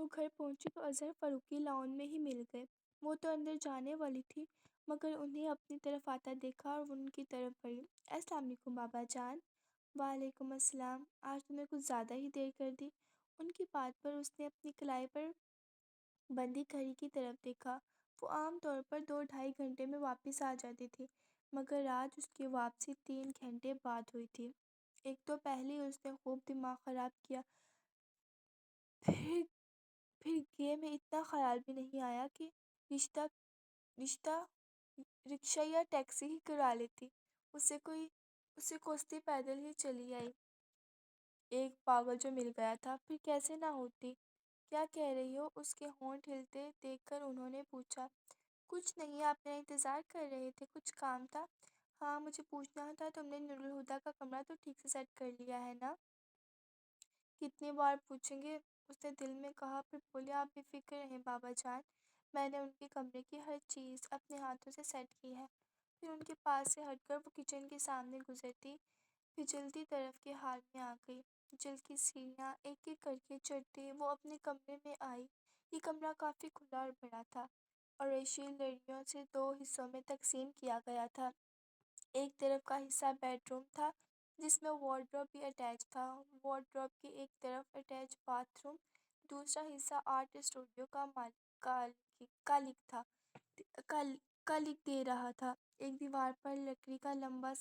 وہ گھر پہنچی تو اظہر فاروقی لاؤن میں ہی مل گئے۔ وہ تو اندر جانے والی تھی مگر انہیں اپنی طرف آتا دیکھا اور وہ ان کی طرف بڑھی۔ السلام علیکم بابا جان۔ وعلیکم السلام۔ آج تم نے کچھ زیادہ ہی دیر کر دی۔ ان کی بات پر اس نے اپنی کلائی پر بندھی گھڑی کی طرف دیکھا۔ وہ عام طور پر 2-2.5 گھنٹے میں واپس آ جاتی تھی مگر آج اس کی واپسی 3 گھنٹے بعد ہوئی تھی۔ ایک تو پہلے ہی اس نے خوب دماغ خراب کیا، پھر گے میں اتنا خیال بھی نہیں آیا کہ رشتہ رکشہ یا ٹیکسی ہی کرا لیتی۔ اسے کوستی پیدل ہی چلی آئی۔ ایک پاگل جو مل گیا تھا، پھر کیسے نہ ہوتی۔ کیا کہہ رہی ہو؟ اس کے ہونٹ ہلتے دیکھ کر انہوں نے پوچھا۔ کچھ نہیں، آپ میرا انتظار کر رہے تھے؟ کچھ کام تھا؟ ہاں، مجھے پوچھنا تھا تم نے نورالہدیٰ کا کمرہ تو ٹھیک سے سیٹ کر لیا ہے نا؟ کتنی بار پوچھیں گے، اس نے دل میں کہا، پھر بولی، آپ بے فکر رہیں بابا جان، میں نے ان کے کمرے کی ہر چیز اپنے ہاتھوں سے سیٹ کی ہے۔ پھر ان کے پاس سے ہٹ کر وہ کچن کے سامنے گزرتی پھجلتی طرف کے حال میں آ گئی۔ جل کی سیڑھیاں ایک ایک کر کے چڑھتی وہ اپنے کمرے میں آئی۔ یہ کمرہ کافی کھلا اور بڑا تھا اور ریشمی لڑیوں سے 2 حصوں میں تقسیم کیا گیا تھا۔ ایک طرف کا حصہ بیڈ روم تھا جس میں وارڈروب بھی اٹیچ تھا۔ وارڈروب کی ایک طرف اٹیچ باتھ روم، دوسرا حصہ آرٹ اسٹوڈیو کا لک دے رہا تھا۔ ایک دیوار پر لکڑی کا لمبا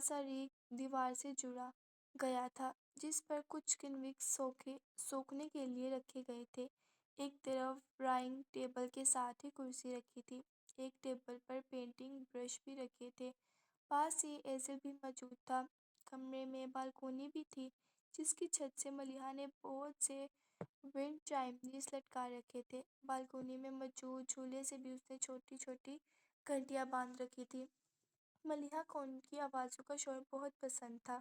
سا ریک دیوار سے جڑا گیا تھا جس پر کچھ کنوکس سوکھنے کے لیے رکھے گئے تھے۔ ایک طرف ڈرائنگ ٹیبل کے ساتھ ہی کرسی رکھی تھی۔ ایک ٹیبل پر پینٹنگ برش بھی رکھے تھے۔ پاس ہی ایزل بھی موجود تھا۔ کمرے میں بالکونی بھی تھی جس کی چھت سے ملیحہ نے بہت سے ونڈ چائمنیز لٹکا رکھے تھے۔ بالکونی میں موجود جھولے سے بھی اس نے چھوٹی چھوٹی گھنٹیاں باندھ رکھی تھیں۔ ملیحہ کو ان کی آوازوں کا شور بہت پسند تھا۔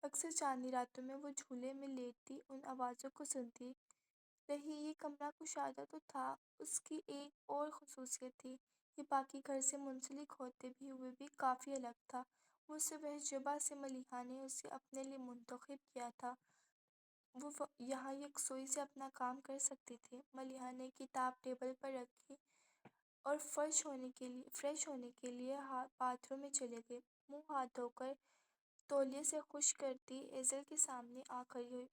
اکثر چاندنی راتوں میں وہ جھولے میں لیٹتی ان آوازوں کو سنتی رہی۔ یہ کمرہ کشادہ تو تھا، اس کی ایک اور خصوصیت تھی، یہ باقی گھر سے منسلک ہوتے ہوئے بھی کافی الگ تھا۔ وہ صرف اس جگہ سے ملیحہ نے اسے اپنے لیے منتخب کیا تھا، وہ یہاں یکسوئی سے اپنا کام کر سکتی تھی۔ ملیحہ نے کتاب ٹیبل پر رکھی اور فریش ہونے کے لیے باتھ روم میں چلے گئے۔ منہ ہاتھ دھو کر تولیے سے خشک کرتی ایزل کے سامنے آ کھڑی ہوئی۔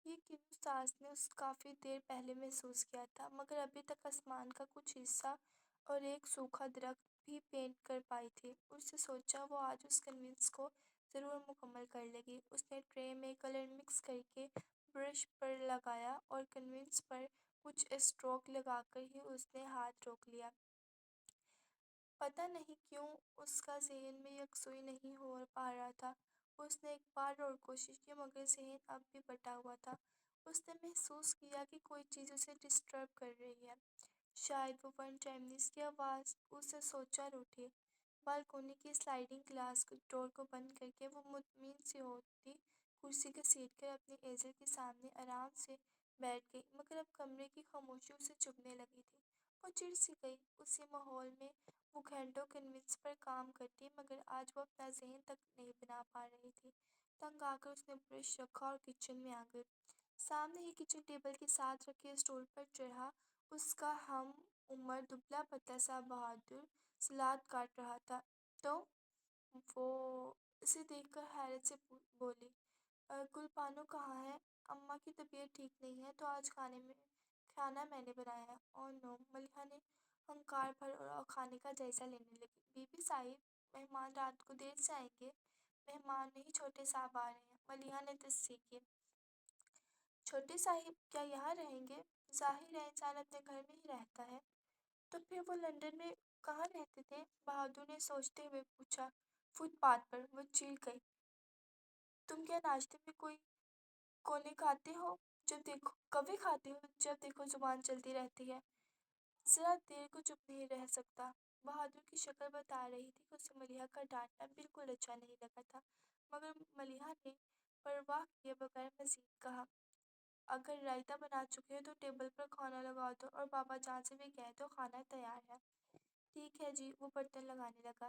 یہ کنو ساز نے کافی دیر پہلے محسوس کیا تھا مگر ابھی تک آسمان کا کچھ حصہ اور ایک سوکھا درخت بھی پینٹ کر پائی تھی۔ اس نے سوچا وہ آج اس کنوینس کو ضرور مکمل کر لے گی۔ اس نے ٹرے میں کلر مکس کر کے برش پر لگایا اور کنوینس پر کچھ اسٹروک لگا کر ہی اس نے ہاتھ روک لیا۔ پتہ نہیں کیوں اس کا ذہن میں یکسوئی نہیں ہو پا رہا تھا۔ اس نے ایک بار اور کوشش کی مگر ذہن اب بھی بٹا ہوا تھا۔ اس نے محسوس کیا کہ کوئی چیز اسے ڈسٹرب کر رہی ہے، شاید وہ ونڈ چائمنیز کی آواز۔ اس نے سوچا اور اٹھی۔ بالکونی کی سلائڈنگ گلاس ڈور کو بند کر کے وہ مطمئن سی ہوتی کرسی گھسیٹ کر اپنی ایزل کے سامنے آرام سے بیٹھ گئی مگر اب کمرے کی خاموشی اسے چبھنے لگی تھی۔ وہ چڑ سی گئی۔ اسی ماحول میں وہ گھنٹوں کنوینس پر کام کرتی مگر آج وہ اپنا ذہن تک نہیں بنا پا رہی تھی۔ تنگ آ کر اس نے برش رکھا اور کچن میں آ گئی۔ سامنے ہی کچن ٹیبل کے ساتھ رکھے اسٹول پر چڑھا اس کا ہم عمر دبلا پتلا سا بہادر سلاد کاٹ رہا تھا۔ تو وہ اسے دیکھ کر حیرت سے بولی، گل بانو کہاں ہے؟ اماں کی طبیعت ٹھیک نہیں ہے تو آج کھانا میں نے بنایا ہے۔ اوہ نو! ملیحہ نے ہنکار بھر کھانے کا جائزہ لینے لگی۔ بی بی صاحب، مہمان رات کو دیر سے آئیں گے۔ مہمان نہیں، چھوٹے صاحب آ رہے ہیں، ملیحہ نے تصدیق کی۔ چھوٹے صاحب کیا یہاں رہیں گے؟ ظاہر ہے انسان اپنے گھر میں ہی رہتا ہے۔ تو پھر وہ لندن میں کہاں رہتے تھے؟ بہادر نے سوچتے ہوئے پوچھا۔ فٹ پاتھ پر، وہ چڑ گئی۔ تم کیا ناشتے میں کونے کھاتے ہو؟ کوے کھاتے ہو؟ جب دیکھو زبان چلتی رہتی ہے، ذرا دیر کو چپ نہیں رہ سکتا۔ بہادر کی شکل بتا رہی تھی کہ اسے ملیحہ کا ڈانٹنا بالکل اچھا نہیں لگا تھا مگر ملیحہ نے پرواہ کیے بغیر مزید کہا، اگر رائتہ بنا چکے ہو تو ٹیبل پر کھانا لگا دو اور بابا جان سے بھی کہہ دو کھانا تیار ہے۔ ٹھیک ہے جی، وہ برتن لگانے لگا۔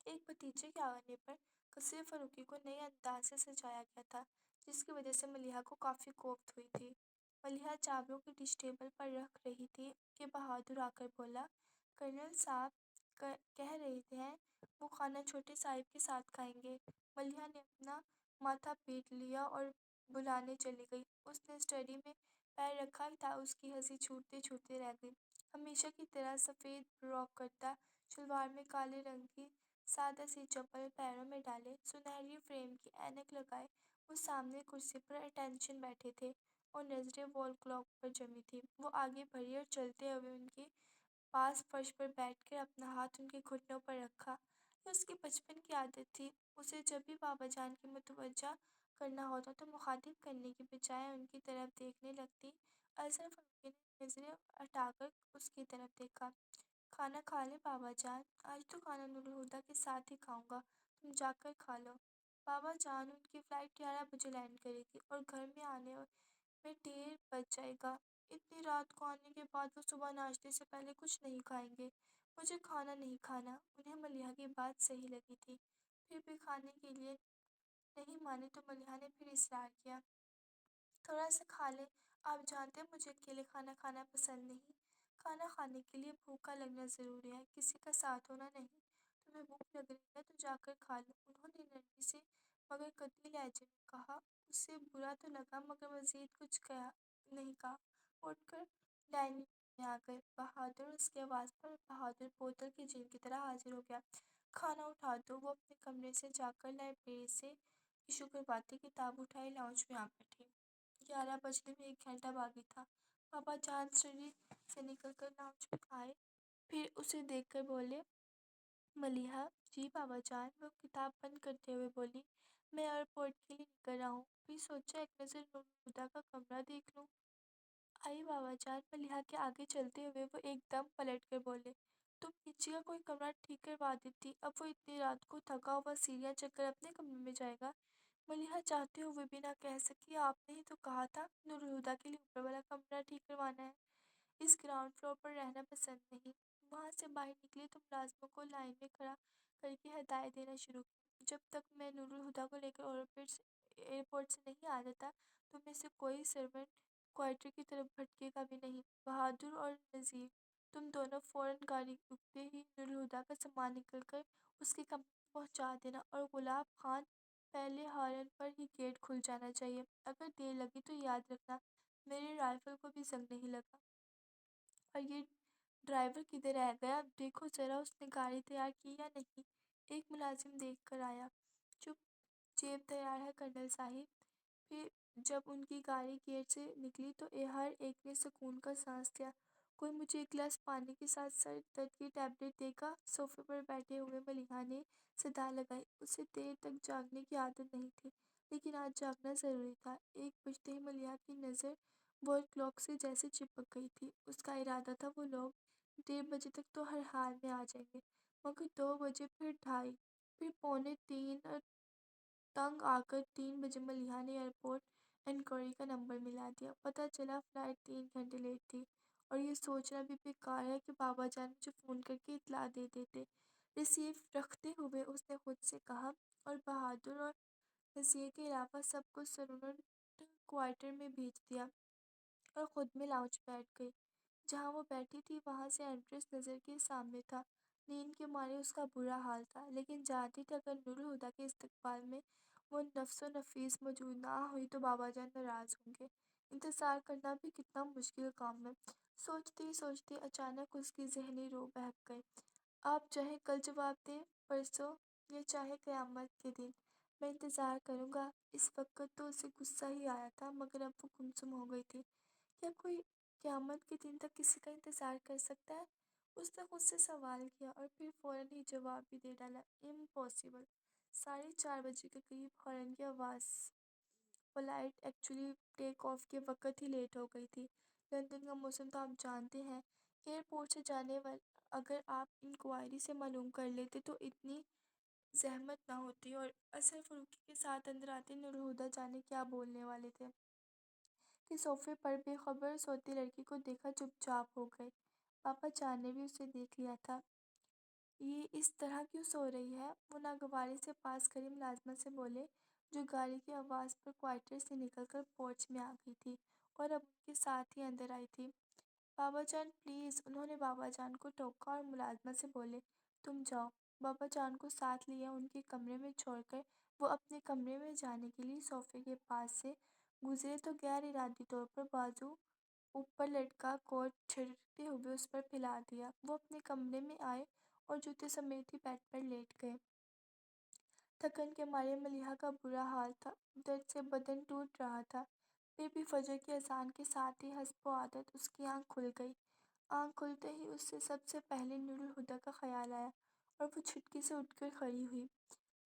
ایک بھتیجے کے آنے پر قصر فاروقی کو نئے انداز سے سجایا گیا تھا جس کی وجہ سے ملیحہ کو کافی کوفت ہوئی تھی۔ ملیحہ چاولوں کی ڈش ٹیبل پر رکھ رہی تھی کہ بہادر آ کر بولا، کرنل صاحب کہہ رہے تھے وہ کھانا چھوٹے صاحب کے ساتھ کھائیں گے۔ ملیحہ نے اپنا ماتھا پیٹ لیا اور بلانے چلی گئی۔ اس نے اسٹڈی میں پیر رکھا تھا، اس کی ہنسی چھوٹتے چھوٹتے رہ گئی۔ ہمیشہ کی طرح سفید براک کرتا شلوار میں کالے رنگ کی سادہ سی چپل پیروں میں ڈالے، سنہری فریم کی اینک لگائے وہ سامنے کرسی پر اٹینشن بیٹھے تھے اور نظریں وال کلاک پر جمی تھیں۔ وہ آگے بڑھی اور چلتے ہوئے ان کے پاس فرش پر بیٹھ کر اپنا ہاتھ ان کے گھٹنوں پر رکھا۔ یہ اس کی بچپن کی عادت تھی، اسے جب بھی بابا جان کی متوجہ کرنا ہوتا تو مخاطب کرنے کی بجائے ان کی طرف دیکھنے لگتی۔ اظہر فاروقی نے نظریں ہٹا کر اس کی طرف دیکھا۔ کھانا کھا لیں بابا جان؟ آج تو کھانا نور الہدیٰ کے ساتھ ہی کھاؤں گا، تم جا کر کھا لو۔ بابا جان، ان کی فلائٹ 11 بجے لینڈ کرے گی اور گھر میں آنے میں دیر بج جائے گا۔ اتنی رات کو آنے کے بعد وہ صبح ناشتے سے پہلے کچھ نہیں کھائیں گے۔ مجھے کھانا نہیں کھانا۔ انہیں ملیحہ کی بات صحیح لگی تھی، پھر بھی کھانے کے لیے نہیں مانے تو ملیحہ نے پھر اصرار کیا، تھوڑا سا کھا لیں۔ آپ جانتے ہیں مجھے اکیلے کھانا کھانا پسند نہیں۔ کھانا کھانے کے لیے بھوکا لگنا ضروری ہے، کسی کا ساتھ ہونا نہیں۔ تمہیں بھوک لگ رہی ہے تو جا کر کھا لو، انہوں نے نرمی سے مگر قطعی لہجے میں کہا۔ اسے برا تو لگا مگر مزید کچھ نہیں کہا۔ اٹھ کر ڈائننگ روم میں آ گئے بہادر، اس کی آواز پر بہادر بوتل کے جن کی طرح حاضر ہو گیا۔ کھانا اٹھا دو۔ وہ اپنے کمرے سے جا کر لائبریری سے ایشو کرواتی کتاب اٹھائی، لاؤنج میں آ بیٹھی۔ 11 بجنے میں 1 گھنٹہ باقی تھا۔ بابا جان اسٹڈی سے نکل کر لاؤنج میں آئے، پھر اسے دیکھ کر بولے، ملیحہ؟ جی بابا جان، وہ کتاب بند کرتے ہوئے بولی۔ میں ایئرپورٹ کے لیے نکل رہا ہوں، پھر سوچا ایک نظر نور الہدیٰ کا کمرہ دیکھ لوں۔ آئی بابا جان، ملیحہ کے آگے چلتے ہوئے وہ ایک دم پلٹ کر بولے، تم نیچے کا کوئی کمرہ ٹھیک کروا دیتی، اب وہ اتنی رات کو تھکا ہوا سیڑھیاں چڑھ کر اپنے کمرے میں جائے گا۔ ملیحہ چاہتے ہوئے بھی نہ کہہ سکی، آپ نے ہی تو کہا تھا نور الہدیٰ کے لیے اوپر والا کمرہ ٹھیک کروانا ہے، اس گراؤنڈ فلور پر رہنا پسند نہیں۔ وہاں سے باہر نکلی تو ملازموں کو لائن میں کھڑا کر کے ہدایت دینا شروع کی، جب تک میں نور الہدیٰ کو لے کر ایئرپورٹ سے نہیں آ جاتا تم میں سے کوئی سرونٹ کوارٹر کی طرف بھٹکے گا بھی نہیں۔ بہادر اور نذیر، تم دونوں فوراً گاڑی رکتے ہی نور الہدیٰ کا سامان نکل کر اس کے کمرے میں پہنچا دینا، اور گلاب خان، پہلے ہارن پر ہی گیٹ کھل جانا چاہیے۔ اگر دیر لگی تو یاد رکھنا میرے رائفل کو بھی زنگ نہیں لگا۔ اور یہ ڈرائیور کدھر رہ گیا؟ دیکھو ذرا اس نے گاڑی تیار کی یا نہیں۔ ایک ملازم دیکھ کر آیا۔ چپ، جیب تیار ہے کرنل صاحب۔ پھر جب ان کی گاڑی گیٹ سے نکلی تو ہر ایک نے سکون کا سانس لیا۔ کوئی مجھے ایک گلاس پانی کے ساتھ سر درد کی ٹیبلٹ دے گا؟ صوفے پر بیٹھے ہوئے ملیحہ نے صدا لگائی۔ اسے دیر تک جاگنے کی عادت نہیں تھی، لیکن آج جاگنا ضروری تھا۔ 1 بجتے ہی ملیحہ کی نظر وال کلاک سے جیسے چپک گئی تھی۔ اس کا ارادہ تھا وہ لوگ 1:30 بجے تک تو ہر حال میں آ جائیں گے، مگر 2 بجے، پھر 2:30، پھر 2:45، اور تنگ آ کر 3 بجے ملیحہ نے ایئرپورٹ انکوائری کا نمبر ملا دیا۔ پتہ چلا فلائٹ 3 گھنٹے لیٹ تھی، اور یہ سوچنا بھی بیکار ہے کہ بابا جان مجھے فون کر کے اطلاع دے دیتے۔ ریسیور رکھتے ہوئے اس نے خود سے کہا، اور بہادر اور نذیر کے علاوہ سب کو سرونٹ کوارٹر میں بھیج دیا، اور خود میں لاؤنج بیٹھ گئی۔ جہاں وہ بیٹھی تھی وہاں سے انٹرنس نظر کے سامنے تھا۔ نیند کے مارے اس کا برا حال تھا، لیکن جانتی تھی اگر نور الہدیٰ کے استقبال میں وہ نفس و نفیس موجود نہ ہوئی تو بابا جان ناراض ہوں گے۔ انتظار کرنا بھی کتنا مشکل کام ہے۔ سوچتے ہی سوچتے اچانک اس کی ذہنی رو بہک گئی۔ آپ چاہے کل جواب دیں، پرسوں، یا چاہے قیامت کے دن، میں انتظار کروں گا۔ اس وقت تو اسے غصہ ہی آیا تھا، مگر اب وہ گمسم ہو گئی تھی۔ کیا کوئی قیامت کے دن تک کسی کا انتظار کر سکتا ہے؟ اس نے خود سے سوال کیا اور پھر فوراً ہی جواب بھی دے ڈالا، امپاسبل۔ 4:30 بجے کے قریب ہارن کی آواز۔ فلائٹ ایکچولی ٹیک آف کے وقت ہی لیٹ ہو گئی تھی۔ لندن کا موسم تو آپ جانتے ہیں۔ ایئرپورٹ سے جانے اگر آپ انکوائری سے معلوم کر لیتے تو اتنی زحمت نہ ہوتی، اور اظہر فاروقی کے ساتھ اندر آتے نور الہدیٰ جانے کیا بولنے والے تھے کہ صوفے پر بے خبر سوتی لڑکی کو دیکھا چپ چاپ ہو گئے۔ پاپا جان نے بھی اسے دیکھ لیا تھا، یہ اس طرح کیوں سو رہی ہے؟ وہ ناگواری سے پاس کھڑی ملازمت سے بولے، جو گاڑی کی آواز پر کوارٹر سے نکل کر پورچ میں آ گئی تھی، اور اب ان کے ساتھ ہی اندر آئی تھی۔ بابا جان پلیز، انہوں نے بابا جان کو ٹوکا اور ملازمت سے بولے تم جاؤ۔ بابا جان کو ساتھ لیا ان کے کمرے میں چھوڑ کر وہ اپنے کمرے میں جانے کے لیے صوفے کے پاس سے گزرے تو غیر ارادی طور پر بازو اوپر لٹکا کوٹ چھڑکتے ہوئے اس پر پھیلا دیا۔ وہ اپنے کمرے میں آئے اور جوتے سمیت ہی بیڈ پر لیٹ گئے۔ تھکن کے مارے ملیحہ کا برا حال تھا، درد سے بدن ٹوٹ رہا تھا۔ پھر بھی فجر کی اذان کے ساتھ ہی حسب و عادت اس کی آنکھ کھل گئی۔ آنکھ کھلتے ہی اس سے سب سے پہلے نور الہدیٰ کا خیال آیا اور وہ چٹکی سے اٹھ کر کھڑی ہوئی۔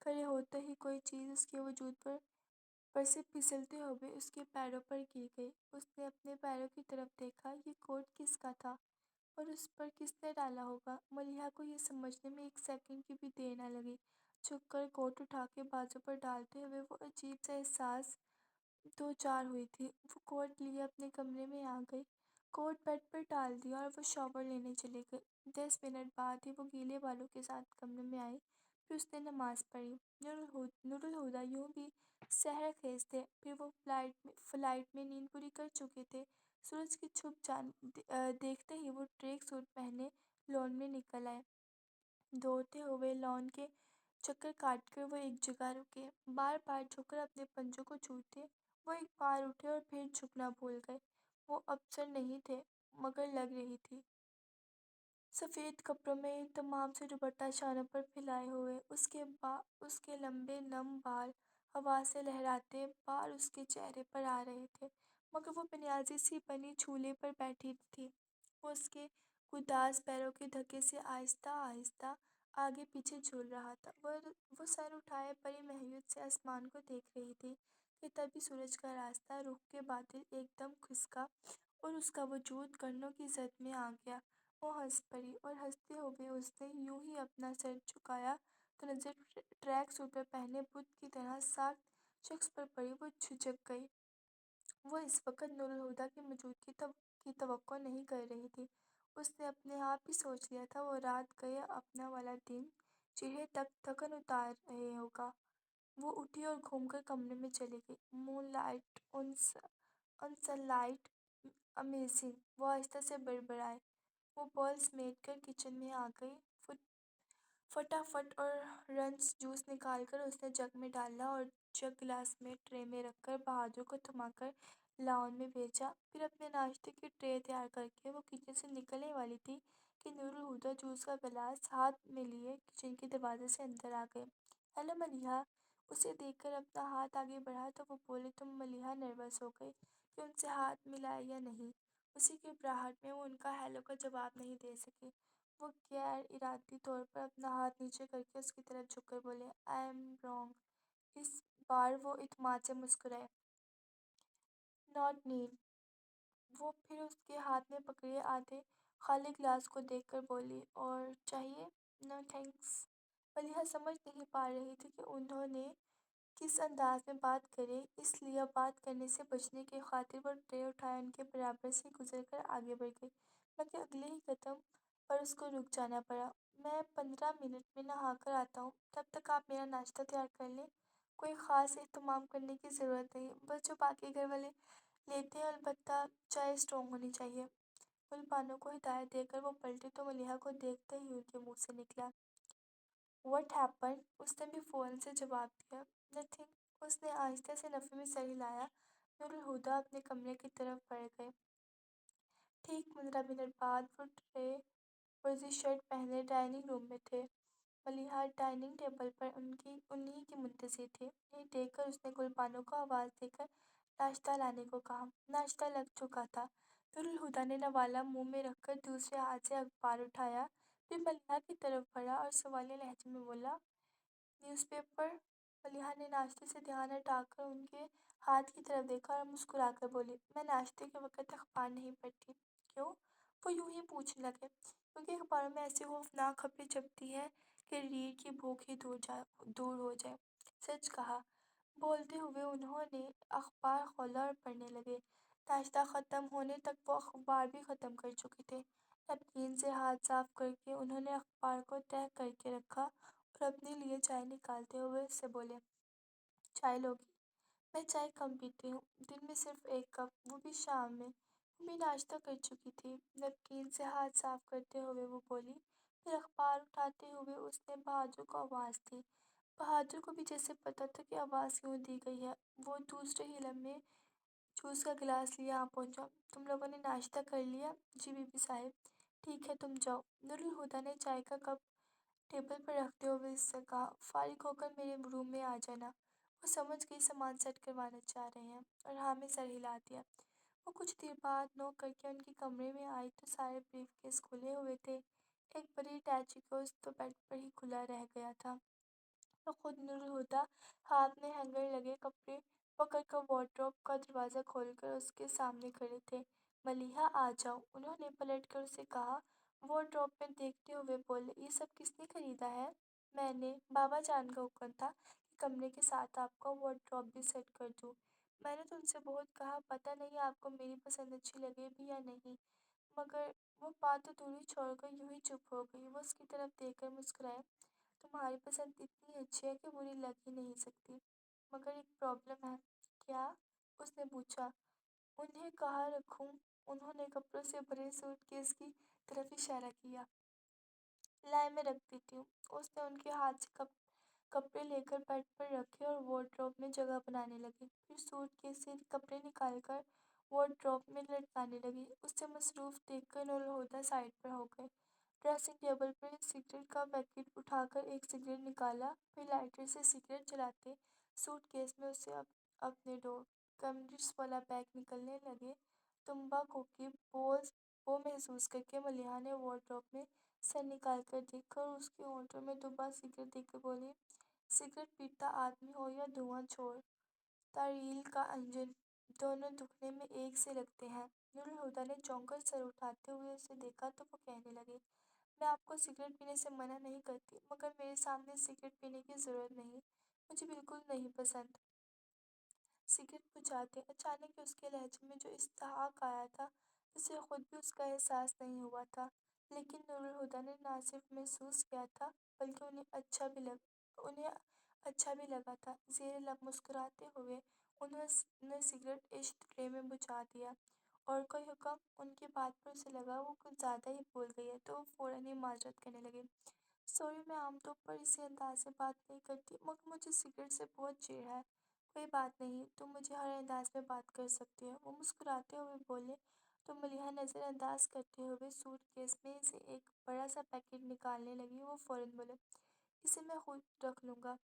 کھڑے ہوتے ہی کوئی چیز اس کے وجود پر سے پھسلتے ہوئے اس کے پیروں پر گر گئی۔ اس نے اپنے پیروں کی طرف دیکھا، یہ کوٹ کس کا تھا اور اس پر کس نے ڈالا ہوگا؟ ملیحہ کو یہ سمجھنے میں ایک سیکنڈ کی بھی دیر نہ لگی۔ جھک کر کوٹ اٹھا کے بازو پر ڈالتے ہوئے وہ عجیب سا احساس دوچار ہوئی تھی۔ وہ کوٹ لیے اپنے کمرے میں آ گئی، کوٹ بیڈ پر ڈال دیا اور وہ شاور لینے چلی گئی۔ 10 منٹ بعد ہی وہ گیلے بالوں کے ساتھ کمرے میں آئی۔ پھر اس نے نماز پڑھی۔ نور الہدیٰ یوں بھی سحر خیز تھے، پھر وہ فلائٹ میں نیند پوری کر چکے تھے۔ سورج کی چھپ دیکھتے ہی وہ ٹریک سوٹ پہنے لان میں نکل آئے۔ دوڑتے ہوئے لان کے چکر کاٹ کر وہ ایک جگہ رکے۔ بار بار جھک کر اپنے پنجوں کو چھوتے وہ ایک بار اٹھے اور پھر جھکنا بھول گئے۔ وہ افسر نہیں تھے مگر لگ رہی تھی۔ سفید کپڑوں میں اہتمام سے دوپٹہ شانوں پر پھیلائے ہوئے، اس کے لمبے نم بال ہوا سے لہراتے بار اس کے چہرے پر آ رہے تھے، مگر وہ بنیازی سی بنی جھولے پر بیٹھی تھی۔ وہ اس کے گداز پیروں کے دھکے سے آہستہ آہستہ آگے پیچھے جھول رہا تھا۔ وہ سر اٹھائے پری مہیب سے آسمان کو دیکھ رہی تھی کہ تبھی سورج کا راستہ رخ کے بادل ایک دم کھسکا اور اس کا وجود گردنوں کی زد میں آ گیا۔ وہ ہنس پڑی اور ہنستے ہوئے اس نے یوں ہی اپنا سر جھکایا تو نظر ٹریک سوٹ پر پہنے بت کی طرح ساکت شخص پر پڑی۔ وہ جھجک گئی۔ وہ اس وقت نور الہدیٰ کی موجودگی کی توقع نہیں کر رہی تھی۔ اس نے اپنے آپ ہی سوچ لیا تھا وہ رات گئے اپنا والا دن چہرے تک تھکن اتار رہے ہوگا۔ وہ اٹھی اور گھوم کر کمرے میں چلی گئی۔ Moonlight on sunlight amazing, وہ آہستہ سے بڑبڑائے۔ وہ بول سمیٹ کر کچن میں آ گئی۔ فٹافٹ اورنج جوس نکال کر اس نے جگ میں ڈالا اور جگ گلاس میں ٹرے میں رکھ کر بہادر کو تھما کر لاؤن میں بھیجا۔ پھر اپنے ناشتے کی ٹرے تیار کر کے وہ کچن سے نکلنے والی تھی کہ نور الہدیٰ جوس کا گلاس ہاتھ میں لیے کچن کے دروازے سے اندر آ گئے۔ ہیلو ملیحہ۔ اسے دیکھ کر اپنا ہاتھ آگے بڑھا تو وہ بولے تم ملیحہ نروس ہو گئی کہ ان سے ہاتھ ملائے یا نہیں؟ اسی گھبراہٹ میں وہ ان کا ہیلو کا جواب نہیں دے سکی۔ وہ غیر ارادی طور پر اپنا ہاتھ نیچے کر کے اس کی طرف جھک کر بولے آئی ایم رانگ۔ اس بار وہ اعتماد سے مسکرائے۔ Not need. وہ پھر اس کے ہاتھ میں پکڑے آدھے خالی گلاس کو دیکھ کر بولی اور چاہیے؟ نو تھینکس۔ ملیحہ سمجھ نہیں پا رہی تھی کہ انہوں نے کس انداز میں بات کرے، اس لیے بات کرنے سے بچنے کی خاطر وہ ٹرے اٹھائے ان کے برابر سے گزر کر آگے بڑھ گئی، مگر اگلے ہی قدم پر اس کو رک جانا پڑا۔ میں 15 منٹ میں نہا کر آتا ہوں، تب تک آپ میرا ناشتہ تیار کر لیں۔ کوئی خاص اہتمام کرنے کی ضرورت نہیں، بس جو باقی گھر والے لیتے ہیں، البتہ چائے اسٹرانگ ہونی چاہیے۔ گل بانو کو ہدایت دے کر وہ پلٹی تو ملیحہ کو دیکھتے ہی ان کے منہ سے نکلا واٹ ہیپنڈ؟ اس نے بھی فوراً سے جواب دیا نتھنگ۔ اس نے آہستہ سے نفی میں سر ہلایا۔ نور الہدیٰ اپنے کمرے کی طرف بڑھ گئے۔ ٹھیک 15 منٹ بعد وہ ٹرے ورزی شرٹ پہنے ڈائننگ روم میں تھے۔ ملیحہ ڈائننگ ٹیبل پر انہی کی منتظر تھی۔ انہیں دیکھ کر اس نے گل بانو کو آواز دے کر ناشتہ لانے کو کہا۔ ناشتہ لگ چکا تھا۔ نور الہدیٰ نے نوالہ منہ میں رکھ کر دوسرے ہاتھ سے اخبار اٹھایا، پھر ملیحہ کی طرف بڑھا اور سوالیہ لہجے میں بولا نیوز پیپر؟ ملیحہ نے ناشتے سے دھیان ہٹا کر ان کے ہاتھ کی طرف دیکھا اور مسکرا کر بولی میں ناشتے کے وقت اخبار نہیں پڑھتی۔ کیوں؟ وہ یوں ہی پوچھنے لگے۔ کیونکہ اخباروں میں ایسی خوفناک خبریں چھپتی ہیں کہ ریڑھ کی بھوک ہی دور ہو جائے۔ سچ کہا۔ بولتے ہوئے انہوں نے اخبار کھولا اور پڑھنے لگے۔ ناشتہ ختم ہونے تک وہ اخبار بھی ختم کر چکے تھے۔ نیپکن سے ہاتھ صاف کر کے انہوں نے اخبار کو تہہ کر کے رکھا اور اپنے لیے چائے نکالتے ہوئے اس سے بولے چائے لوگی؟ میں چائے کم پیتی ہوں، دن میں صرف ایک کپ، وہ بھی شام میں۔ وہ بھی ناشتہ کر چکی تھی۔ نمکین سے ہاتھ صاف کرتے ہوئے وہ بولی۔ پھر اخبار اٹھاتے ہوئے اس نے بہادر کو آواز دی۔ بہادر کو بھی جیسے پتا تھا کہ آواز کیوں دی گئی ہے۔ وہ دوسرے ہی لمحے جوس کا گلاس لیے یہاں پہنچا۔ تم لوگوں نے ناشتہ کر لیا؟ جی بی بی صاحب۔ ٹھیک ہے تم جاؤ۔ نور الہدیٰ نے چائے کا کپ ٹیبل پر رکھتے ہوئے اس سے کہا، فارغ ہو کر میرے روم میں آ جانا۔ وہ سمجھ گئی سامان سیٹ کروانا چاہ رہے ہیں اور ہاں میں سر ہلا دیا۔ وہ کچھ دیر بعد نوک کر کے ان کے کمرے میں آئی تو سارے بریف کیس کھلے ہوئے تھے۔ ایک بڑی اٹیچی کیس تو بیڈ پر ہی کھلا رہ گیا تھا۔ اور خود نور الہدیٰ ہاتھ میں ہینگر لگے کپڑے پکڑ کر وارڈروب کا دروازہ کھول کر اس کے سامنے کھڑے تھے۔ ملیحہ آ جاؤ، انہوں نے پلٹ کر اسے کہا۔ وارڈروب میں دیکھتے ہوئے بولے، یہ سب کس نے خریدا ہے؟ میں نے، بابا جان کا حکم تھا کہ کمرے کے ساتھ آپ کا وارڈروب بھی سیٹ کر دوں۔ میں نے تو ان سے بہت کہا پتہ نہیں آپ کو میری پسند اچھی لگے بھی یا نہیں، مگر وہ بات ادھوری چھوڑ کر یوں ہی چپ ہو گئی۔ وہ اس کی طرف دیکھ کر مسکرائے۔ تمہاری پسند اتنی اچھی ہے کہ بری لگ ہی نہیں سکتی، مگر ایک پرابلم ہے۔ کیا؟ اس نے پوچھا۔ انہیں کہاں رکھوں؟ انہوں نے کپڑوں سے بھرے سوٹ کیس کی طرف اشارہ کیا۔ لائے میں رکھ دیتی ہوں۔ اس نے ان کے ہاتھ سے کپڑے لے کر بیڈ پر رکھے اور وارڈروب میں جگہ بنانے لگی۔ پھر سوٹ کیس سے کپڑے نکال کر وارڈروب میں لٹکانے لگی۔ اس سے مصروف دیکھ کر نور الہدیٰ سائڈ پر ہو گئے۔ ڈریسنگ ٹیبل پر سگریٹ کا پیکٹ اٹھا کر ایک سگریٹ نکالا، پھر لائٹر سے سگریٹ جلاتے سوٹ کیس میں سے اپنے کیمرس والا بیگ نکلنے لگے۔ تمباکو کی بو محسوس کر کے ملیحہ نے وارڈروب میں سر نکال کر دیکھا اور اس کے ہونٹوں میں دبا سگریٹ دیکھ کر بولی، سگریٹ پیتا آدمی ہو یا دھواں چھوڑتا ریل کا انجن، دونوں دکھنے میں ایک سے لگتے ہیں۔ نور الہدیٰ نے چونک کر سر اٹھاتے ہوئے اسے دیکھا تو وہ کہنے لگے، میں آپ کو سگریٹ پینے سے منع نہیں کرتی، مگر میرے سامنے سگریٹ پینے کی ضرورت نہیں، مجھے بالکل نہیں پسند۔ سگریٹ بجھاتے اچانک اس کے لہجے میں جو استحقاق آیا تھا، اسے خود بھی اس کا احساس نہیں ہوا تھا، لیکن نور الہدیٰ نے نہ صرف محسوس کیا تھا بلکہ انہیں اچھا بھی لگا تھا۔ زیر لب مسکراتے ہوئے انہوں نے سگریٹ ایش ٹرے میں بجھا دیا، اور کوئی حکم ان کی بات پر اسے لگا وہ کچھ زیادہ ہی بول گئی ہے تو وہ فوراً ہی معذرت کرنے لگے، سوری میں عام طور پر اسی انداز سے بات نہیں کرتی، مگر مجھے سگریٹ سے بہت چڑ ہے۔ کوئی بات نہیں، تم مجھے ہر انداز میں بات کر سکتے ہو، وہ مسکراتے ہوئے بولے تو ملیحہ نظر انداز کرتے ہوئے سوٹ کیس میں سے ایک بڑا سا پیکٹ نکالنے لگی۔ وہ فوراً بولے، اسے میں خود رکھ لوں گا،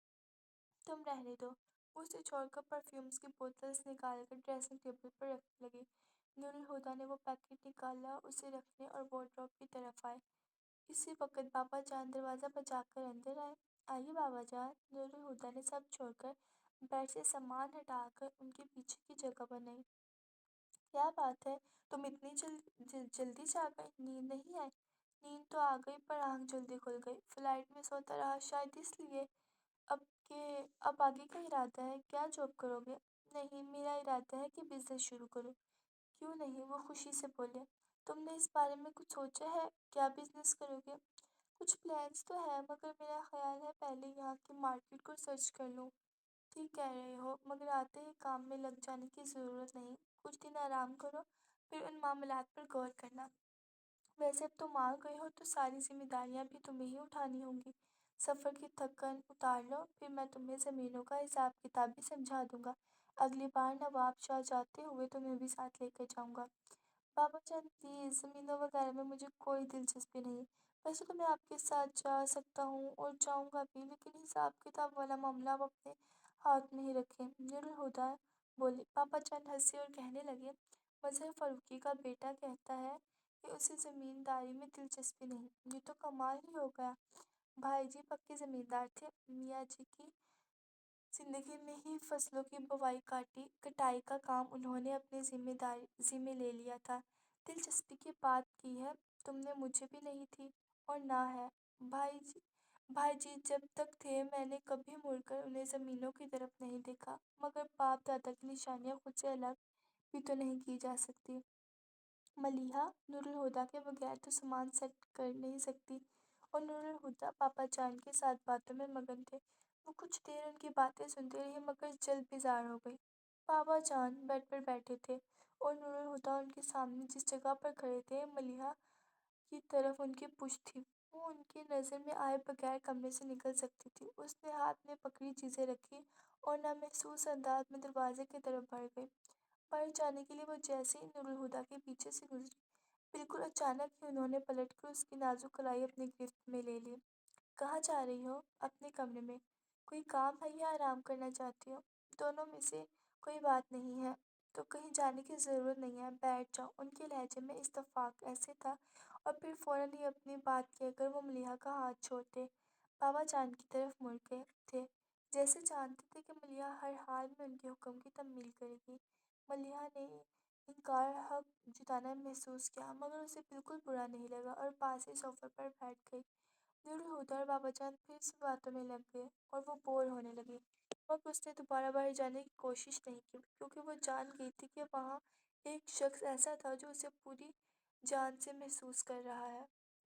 تم رہنے دو۔ وہ اسے چھوڑ کر پرفیومز کی بوتلز نکال کر ڈریسنگ ٹیبل پر رکھنے لگی۔ نور الہدیٰ نے وہ پیکٹ نکالا، اسے رکھنے اور وارڈروب کی طرف آئے۔ اسی وقت بابا جان دروازہ بجا کر اندر آئے۔ آئیے بابا جان۔ نور الہدیٰ نے سب چھوڑ کر بیڈ سے سامان ہٹا کر ان کے پیچھے کی جگہ بنائی۔ کیا بات ہے، تم اتنی جلدی جا گئے، نیند نہیں آئی؟ نیند تو آ گئی پر آنکھ جلدی کھل گئی، فلائٹ میں سوتا رہا شاید اس لیے۔ اب آگے کا ارادہ ہے، کیا جاب کرو گے؟ نہیں، میرا ارادہ ہے کہ بزنس شروع کروں۔ کیوں نہیں؟ وہ خوشی سے بولے۔ تم نے اس بارے میں کچھ سوچا ہے، کیا بزنس کرو گے؟ کچھ پلانس تو ہے، مگر میرا خیال ہے پہلے یہاں کی مارکیٹ کو سرچ کر لوں۔ ٹھیک کہہ رہے ہو، مگر آتے ہی کام میں لگ جانے کی ضرورت نہیں، کچھ دن آرام کرو، پھر ان معاملات پر غور کرنا۔ ویسے اب تم آ گئے ہو تو ساری ذمہ داریاں بھی تمہیں ہی اٹھانی ہوں گی۔ سفر کی تھکن اتار لو، پھر میں تمہیں زمینوں کا حساب کتاب بھی سمجھا دوں گا۔ اگلی بار نواب شاہ جاتے ہوئے تمہیں بھی ساتھ لے کر جاؤں گا۔ بابا جان پلیز، زمینوں وغیرہ میں مجھے کوئی دلچسپی نہیں، ویسے تو میں آپ کے ساتھ جا سکتا ہوں اور جاؤں گا بھی، لیکن حساب کتاب والا معاملہ آپ اپنے ہاتھ میں ہی رکھیں۔ نور الہدیٰ بولی۔ بابا جان ہنسے اور کہنے لگے، مظہر فاروقی کا بیٹا کہتا ہے کہ اسے زمینداری میں دلچسپی نہیں، یہ تو کمال ہی ہو گیا۔ بھائی جی پکے زمیندار تھے، میاں جی کی زندگی میں ہی فصلوں کی بوائی کٹائی کا کام انہوں نے اپنے ذمے لے لیا تھا۔ دلچسپی کی بات کی ہے تم نے، مجھے بھی نہیں تھی اور نہ ہے۔ بھائی جی جب تک تھے میں نے کبھی مڑ کر انہیں زمینوں کی طرف نہیں دیکھا، مگر باپ دادا کی نشانیاں خود سے الگ بھی تو نہیں کی جا سکتی۔ ملیحہ نور الہدیٰ کے بغیر تو سامان سیٹ کر نہیں سکتی، اور نور الہدیٰ پاپا جان کے ساتھ باتوں میں مگن تھے۔ وہ کچھ دیر ان کی باتیں سنتی رہی مگر جلد بیزار ہو گئی۔ بابا جان بیڈ پر بیٹھے تھے اور نور الہدیٰ ان کے سامنے جس جگہ پر کھڑے تھے ملیحہ کی طرف ان کی پشت تھی۔ وہ ان کی نظر میں آئے بغیر کمرے سے نکل سکتی تھی۔ اس نے ہاتھ میں پکڑی چیزیں رکھی اور نامحسوس انداز میں دروازے کی طرف بڑھ گئی۔ بڑھ جانے کے لیے وہ جیسے ہی نور الہدیٰ کے پیچھے سے گزری، بالکل اچانک ہی انہوں نے پلٹ کر اس کی نازک کلائی اپنی گرفت میں لے لی۔ کہاں جا رہی ہو؟ اپنے کمرے میں۔ کوئی کام ہے یا آرام کرنا چاہتی ہو؟ دونوں میں سے کوئی بات نہیں ہے تو کہیں جانے کی ضرورت نہیں ہے، بیٹھ جاؤ۔ ان کے لہجے میں استفاق ایسے تھا اور پھر فوراً ہی اپنی بات کہہ کر وہ ملیحہ کا ہاتھ چھوڑتے بابا جان کی طرف مڑ گئے تھے، جیسے جانتے تھے کہ ملیحہ ہر حال میں ان کے حکم کی تعمیل کرے گی۔ ملیحہ نے انکار حق جتانا محسوس کیا مگر اسے بالکل برا نہیں لگا اور پاس ہی صوفے پر بیٹھ گئی۔ نور الہدیٰ اور بابا جان پھر سے باتوں میں لگ گئے اور وہ بور ہونے لگی، مگر اس نے دوبارہ باہر جانے کی کوشش نہیں کی کیونکہ وہ جان گئی تھی کہ وہاں ایک شخص ایسا تھا جو اسے پوری جان سے محسوس کر رہا ہے۔